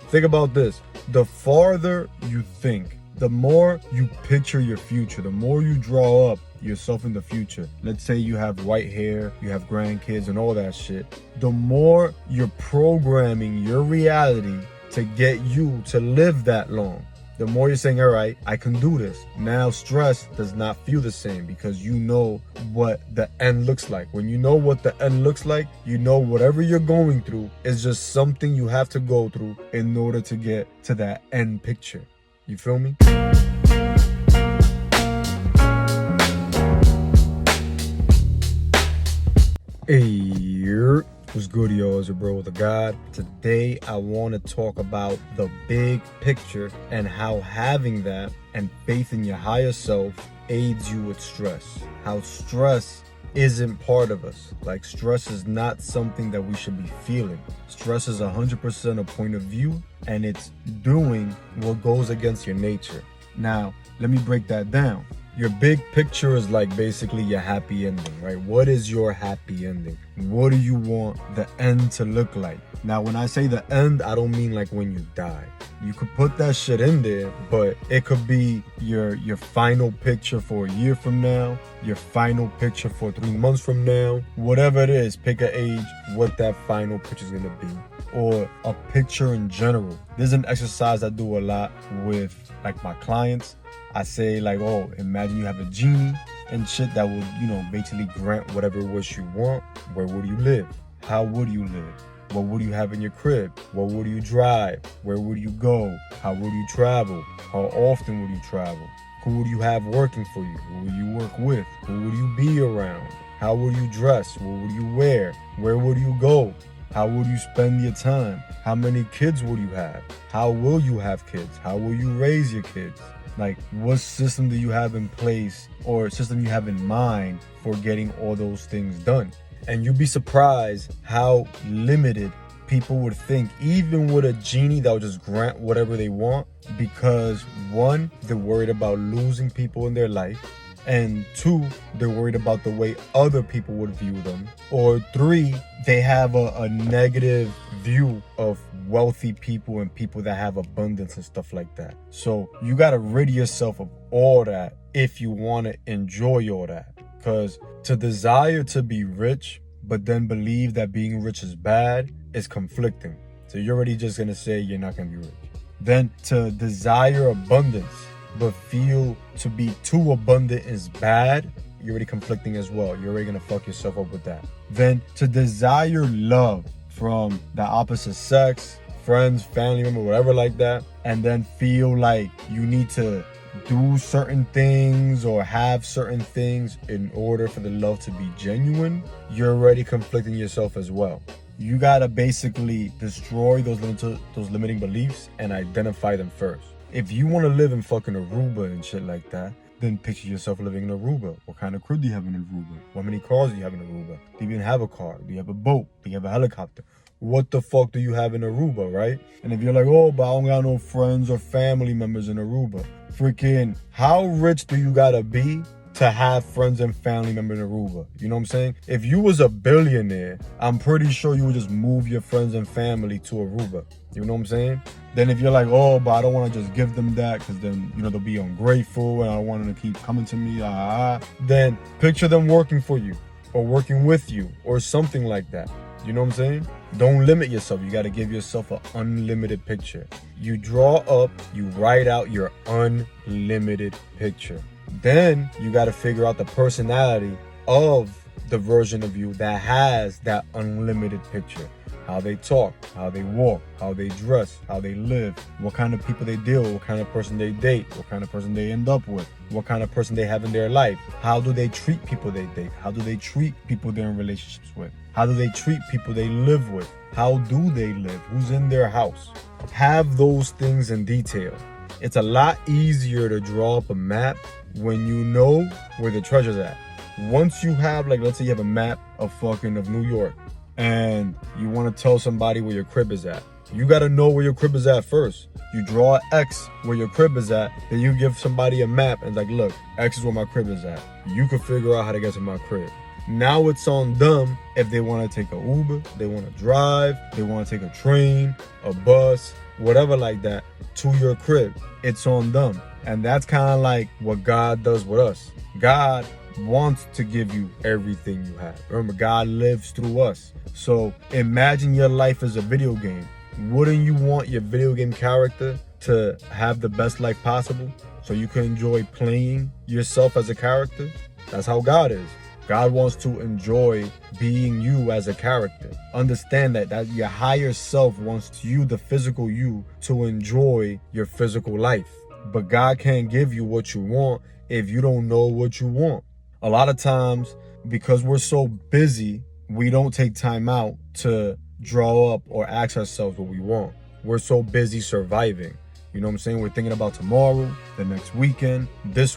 Think about this. The farther you think, the more you picture your future, the more you draw up yourself in the future. Let's say you have white hair, you have grandkids and all that shit. The more you're programming your reality to get you to live that long. The more you're saying, all right, I can do this. Now stress does not feel the same because you know what the end looks like. When you know what the end looks like, you know whatever you're going through is just something you have to go through in order to get to that end picture. You feel me? Hey, what's good, y'all? It's your bro with a God. Today, I want to talk about the big picture and how having that and faith in your higher self aids you with stress. How stress isn't part of us. Like, stress is not something that we should be feeling. Stress is 100% a point of view, and it's doing what goes against your nature. Now, let me break that down. Your big picture is like basically your happy ending, right? What is your happy ending? What do you want the end to look like? Now, when I say the end, I don't mean like when you die. You could put that shit in there, but it could be your final picture for a year from now, your final picture for 3 months from now, whatever it is, pick an age, what that final picture is gonna be, or a picture in general. There's an exercise I do a lot with like my clients. I say like, oh, imagine you have a genie and shit that would, basically grant whatever wish you want. Where would you live? How would you live? What would you have in your crib? What would you drive? Where would you go? How would you travel? How often would you travel? Who would you have working for you? Who would you work with? Who would you be around? How would you dress? What would you wear? Where would you go? How would you spend your time? How many kids would you have? How will you have kids? How will you raise your kids? Like, what system do you have in place or system you have in mind for getting all those things done? And you'd be surprised how limited people would think, even with a genie that would just grant whatever they want, because one, they're worried about losing people in their life. And two, they're worried about the way other people would view them. Or three, they have a negative view of wealthy people and people that have abundance and stuff like that. So you got to rid yourself of all that if you want to enjoy all that. Because to desire to be rich, but then believe that being rich is bad, is conflicting. So you're already just going to say you're not going to be rich. Then to desire abundance, but feel to be too abundant is bad, you're already conflicting as well. You're already gonna fuck yourself up with that. Then to desire love from the opposite sex, friends, family member, whatever like that, and then feel like you need to do certain things or have certain things in order for the love to be genuine, you're already conflicting yourself as well. You gotta basically destroy those limiting beliefs and identify them first. If you want to live in fucking Aruba and shit like that, then picture yourself living in Aruba. What kind of crib do you have in Aruba? How many cars do you have in Aruba? Do you even have a car? Do you have a boat? Do you have a helicopter? What the fuck do you have in Aruba, right? And if you're like, oh, but I don't got no friends or family members in Aruba. Freaking, how rich do you gotta be to have friends and family members in Aruba? You know what I'm saying? If you was a billionaire, I'm pretty sure you would just move your friends and family to Aruba. You know what I'm saying? Then if you're like, oh, but I don't want to just give them that because then, they'll be ungrateful and I want them to keep coming to me, then picture them working for you or working with you or something like that. You know what I'm saying? Don't limit yourself. You got to give yourself an unlimited picture. You draw up, you write out your unlimited picture. Then you got to figure out the personality of the version of you that has that unlimited picture. How they talk, how they walk, how they dress, how they live, what kind of people they deal with, what kind of person they date, what kind of person they end up with, what kind of person they have in their life. How do they treat people they date? How do they treat people they're in relationships with? How do they treat people they live with? How do they live? Who's in their house? Have those things in detail. It's a lot easier to draw up a map when you know where the treasure's at. Once you have, like, let's say you have a map of New York and you want to tell somebody where your crib is at. You got to know where your crib is at first. You draw X where your crib is at, then you give somebody a map and like, look, X is where my crib is at. You can figure out how to get to my crib. Now it's on them if they want to take an Uber, they want to drive, they want to take a train, a bus, whatever like that, to your crib. It's on them. And that's kind of like what God does with us. God wants to give you everything you have. Remember, God lives through us. So imagine your life as a video game. Wouldn't you want your video game character to have the best life possible so you can enjoy playing yourself as a character? That's how God is. God wants to enjoy being you as a character. Understand that your higher self wants you, the physical you, to enjoy your physical life. But God can't give you what you want if you don't know what you want. A lot of times, because we're so busy, we don't take time out to draw up or ask ourselves what we want. We're so busy surviving. You know what I'm saying? We're thinking about tomorrow, the next weekend, this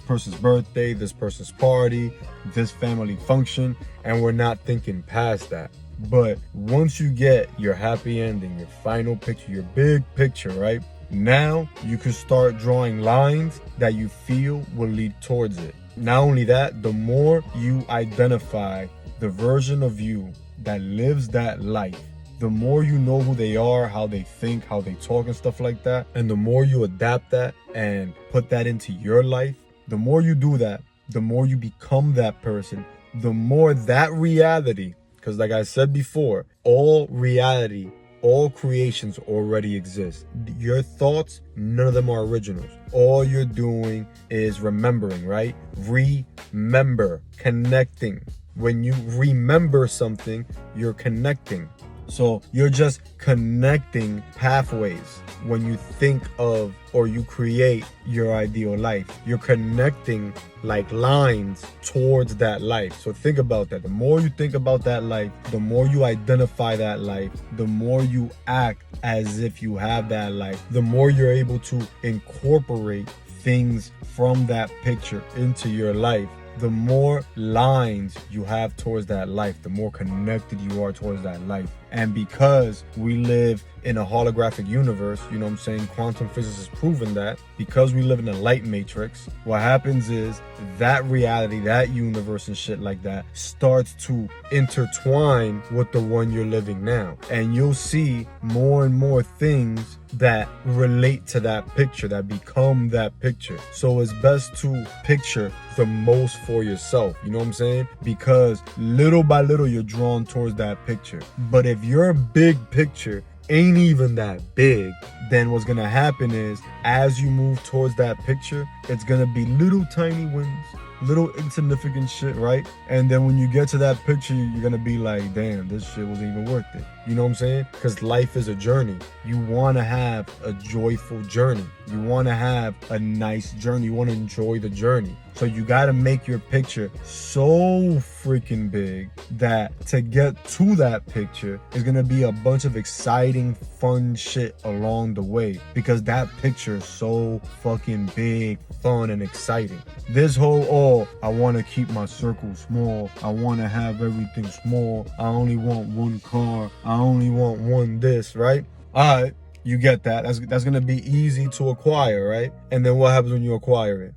person's birthday, this person's party, this family function, and we're not thinking past that. But once you get your happy ending, your final picture, your big picture, right? Now you can start drawing lines that you feel will lead towards it. Not only that, the more you identify the version of you that lives that life, the more you know who they are, how they think, how they talk and stuff like that, and the more you adapt that and put that into your life, the more you do that, the more you become that person, the more that reality, because like I said before, all reality, all creations already exist. Your thoughts, none of them are originals. All you're doing is remembering, right? Remember, connecting. When you remember something, you're connecting. So you're just connecting pathways when you think of or you create your ideal life. You're connecting like lines towards that life. So think about that. The more you think about that life, the more you identify that life, the more you act as if you have that life, the more you're able to incorporate things from that picture into your life. The more lines you have towards that life, the more connected you are towards that life. And because we live in a holographic universe, you know what I'm saying, quantum physics has proven that, because we live in a light matrix, what happens is that reality, that universe and shit like that starts to intertwine with the one you're living now. And you'll see more and more things that relate to that picture, that become that picture. So it's best to picture the most for yourself, you know what I'm saying? Because little by little you're drawn towards that picture. But if your big picture ain't even that big, then what's gonna happen is as you move towards that picture, it's gonna be little tiny wins, little insignificant shit, right? And then when you get to that picture, you're gonna be like, damn, this shit wasn't even worth it. You know what I'm saying? Because life is a journey. You want to have a joyful journey. You want to have a nice journey. You want to enjoy the journey. So you got to make your picture so freaking big that to get to that picture is going to be a bunch of exciting, fun shit along the way, because that picture is so fucking big, fun, and exciting. This whole, I want to keep my circle small. I want to have everything small. I only want one car. I only want one this, right? All right, you get that. That's going to be easy to acquire, right? And then what happens when you acquire it?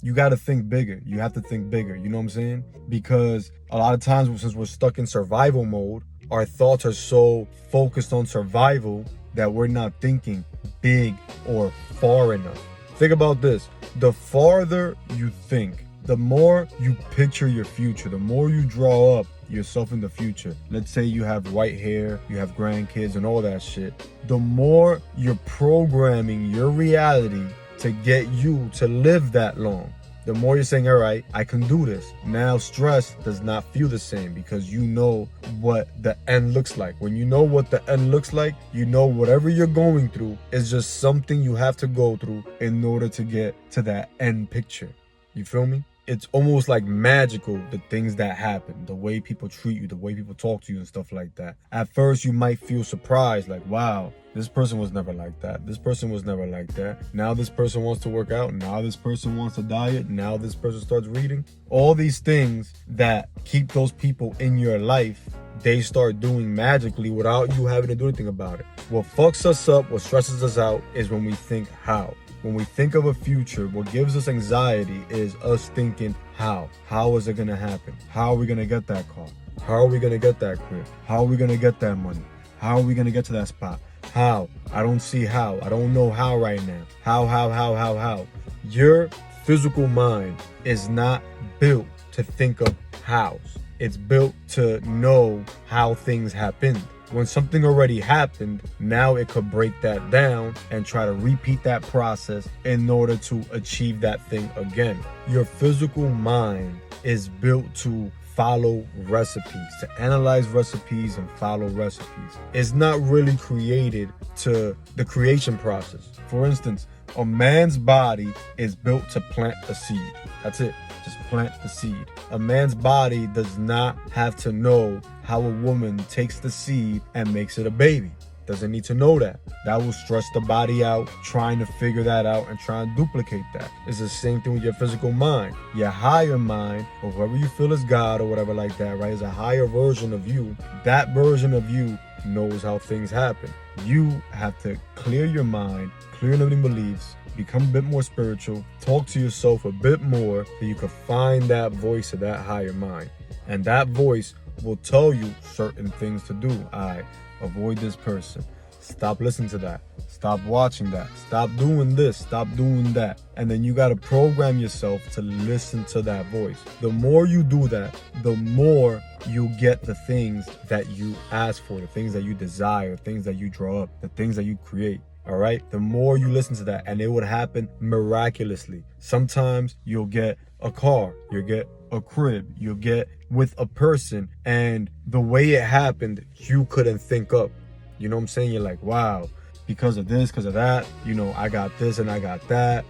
You got to think bigger. You have to think bigger. You know what I'm saying? Because a lot of times, since we're stuck in survival mode, our thoughts are so focused on survival that we're not thinking big or far enough. Think about this. The farther you think, the more you picture your future, the more you draw up yourself in the future. Let's say you have white hair, you have grandkids and all that shit. The more you're programming your reality to get you to live that long, the more you're saying, all right, I can do this. Now stress does not feel the same because you know what the end looks like. When you know what the end looks like, you know whatever you're going through is just something you have to go through in order to get to that end picture. You feel me? It's almost like magical, the things that happen, the way people treat you, the way people talk to you and stuff like that. At first, you might feel surprised, like, wow, this person was never like that. This person was never like that. Now this person wants to work out. Now this person wants to diet. Now this person starts reading. All these things that keep those people in your life, they start doing magically without you having to do anything about it. What fucks us up, what stresses us out, is when we think how. When we think of a future, what gives us anxiety is us thinking how. How is it gonna happen? How are we gonna get that car? How are we gonna get that crib? How are we gonna get that money? How are we gonna get to that spot? How? I don't see how. I don't know how right now. How? Your physical mind is not built to think of hows. It's built to know how things happened. When something already happened, now it could break that down and try to repeat that process in order to achieve that thing again. Your physical mind is built to follow recipes, to analyze recipes and follow recipes. It's not really created to the creation process. For instance, a man's body is built to plant a seed. That's it. Just plant the seed. A man's body does not have to know how a woman takes the seed and makes it a baby. Doesn't need to know that. That will stress the body out, trying to figure that out and try and duplicate that. It's the same thing with your physical mind. Your higher mind, or whoever you feel is God or whatever like that, right, is a higher version of you. That version of you knows how things happen. You have to clear your mind, clear limiting beliefs, become a bit more spiritual, talk to yourself a bit more so you can find that voice of that higher mind. And that voice will tell you certain things to do. Alright, avoid this person. Stop listening to that. Stop watching that. Stop doing this. Stop doing that. And then you got to program yourself to listen to that voice. The more you do that, the more you get the things that you ask for, the things that you desire, things that you draw up, the things that you create. All right. The more you listen to that, and it would happen miraculously. Sometimes you'll get a car, you'll get a crib, you'll get with a person, and the way it happened, you couldn't think up. You know what I'm saying? You're like, wow, because of this, because of that, you know, I got this and I got that.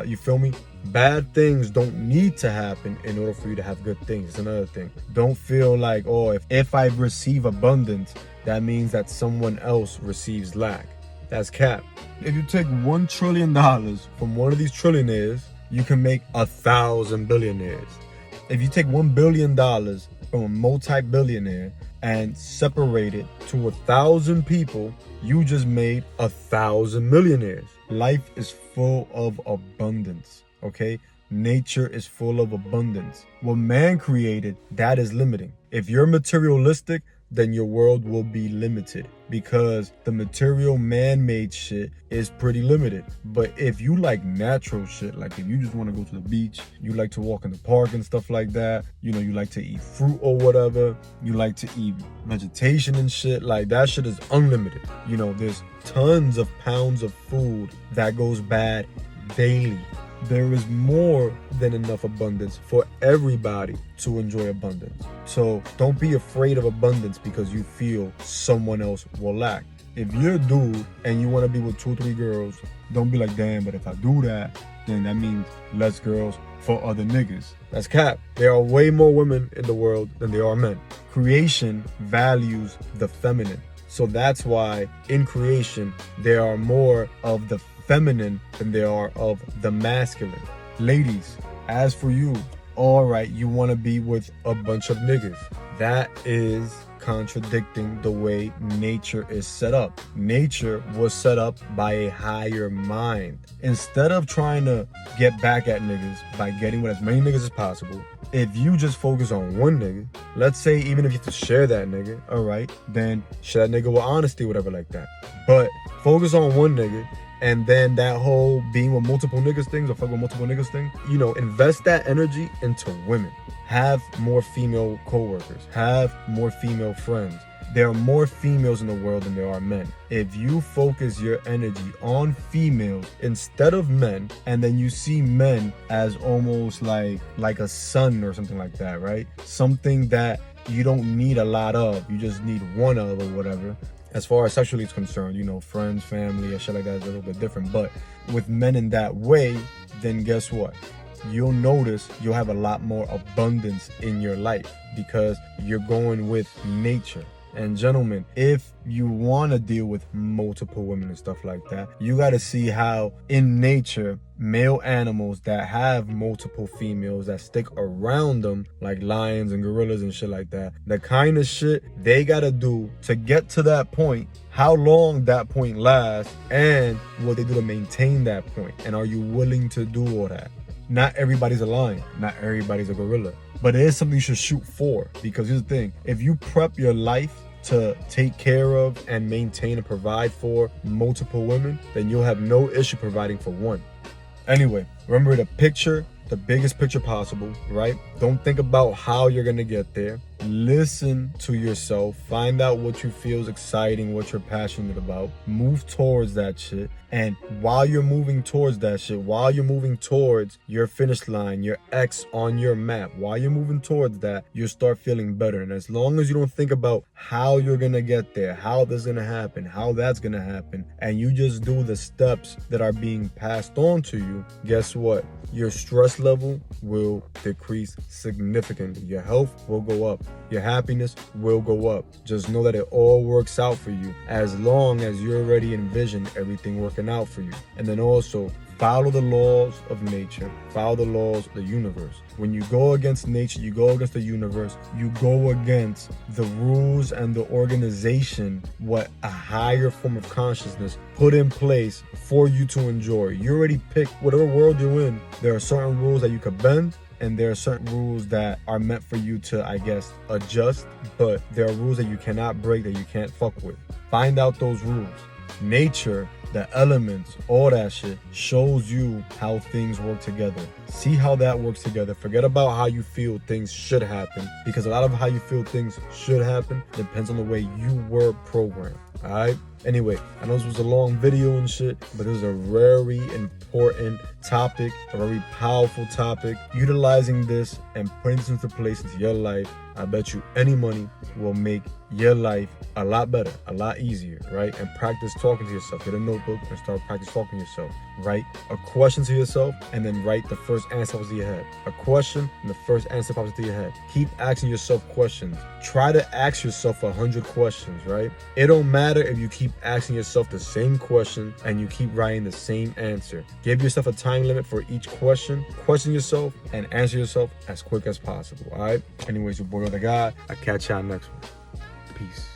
You feel me? Bad things don't need to happen in order for you to have good things. It's another thing. Don't feel like, oh, if I receive abundance, that means that someone else receives lack. That's cap. If you take $1 trillion from one of these trillionaires, you can make 1,000 billionaires. If you take $1 billion from a multi-billionaire and separate it to 1,000 people, you just made 1,000 millionaires. Life is full of abundance, okay? Nature is full of abundance. What man created, that is limiting. If you're materialistic, then your world will be limited because the material man-made shit is pretty limited. But if you like natural shit, like if you just want to go to the beach, you like to walk in the park and stuff like that, you know, you like to eat fruit or whatever, you like to eat vegetation and shit, like that shit is unlimited. You know, there's tons of pounds of food that goes bad daily. There is more than enough abundance for everybody to enjoy abundance. So don't be afraid of abundance because you feel someone else will lack. If you're a dude and you want to be with 2 or 3 girls, don't be like, damn, but if I do that, then that means less girls for other niggas. That's cap. There are way more women in the world than there are men. Creation values the feminine. So that's why in creation, there are more of the feminine than there are of the masculine. Ladies, as for you, all right, you want to be with a bunch of niggas. That is contradicting the way nature is set up. Nature was set up by a higher mind. Instead of trying to get back at niggas by getting with as many niggas as possible, if you just focus on one nigga, let's say even if you have to share that nigga, all right, then share that nigga with honesty, whatever like that. But focus on one nigga. And then that whole being with multiple niggas things or fuck with multiple niggas thing, you know, invest that energy into women. Have more female coworkers. Have more female friends. There are more females in the world than there are men. If you focus your energy on females instead of men, and then you see men as almost like a son or something like that, right? Something that you don't need a lot of. You just need one of or whatever. As far as sexually is concerned, you know, friends, family, and shit like that is a little bit different. But with men in that way, then guess what? You'll notice you'll have a lot more abundance in your life because you're going with nature. And gentlemen, if you want to deal with multiple women and stuff like that, you got to see how in nature, male animals that have multiple females that stick around them, like lions and gorillas and shit like that, the kind of shit they got to do to get to that point, how long that point lasts, and what they do to maintain that point. And are you willing to do all that? Not everybody's a lion. Not everybody's a gorilla. But it is something you should shoot for, because here's the thing. If you prep your life to take care of and maintain and provide for multiple women, then you'll have no issue providing for one. Anyway, remember to picture the biggest picture possible, right? Don't think about how you're gonna get there. Listen to yourself. Find out what you feel is exciting, what you're passionate about. Move towards that shit. And while you're moving towards that shit, while you're moving towards your finish line, your X on your map, while you're moving towards that, you'll start feeling better. And as long as you don't think about how you're gonna get there, how this is gonna happen, how that's gonna happen, and you just do the steps that are being passed on to you, guess what? Your stress level will decrease significantly. Your health will go up. Your happiness will go up. Just know that it all works out for you as long as you already envision everything working out for you. And then also, follow the laws of nature. Follow the laws of the universe. When you go against nature, you go against the universe, you go against the rules and the organization, what a higher form of consciousness put in place for you to enjoy. You already picked whatever world you're in. There are certain rules that you could bend, and there are certain rules that are meant for you to, I guess, adjust, but there are rules that you cannot break, that you can't fuck with. Find out those rules. Nature, the elements, all that shit shows you how things work together. See how that works together. Forget about how you feel things should happen, because a lot of how you feel things should happen depends on the way you were programmed. All right? Anyway, I know this was a long video and shit, but it was a very important topic, a very powerful topic. Utilizing this and putting this into place into your life, I bet you any money will make your life a lot better, a lot easier, right? And practice talking to yourself. Get a notebook and start practice talking to yourself. Write a question to yourself and then write the first answer pops into your head. A question and the first answer pops into your head. Keep asking yourself questions. Try to ask yourself 100 questions, right? It don't matter if you keep asking yourself the same question and you keep writing the same answer. Give yourself a time limit for each question. Question yourself and answer yourself as quick as possible, all right? Anyways, your boy or the God. I'll catch y'all next one. Peace.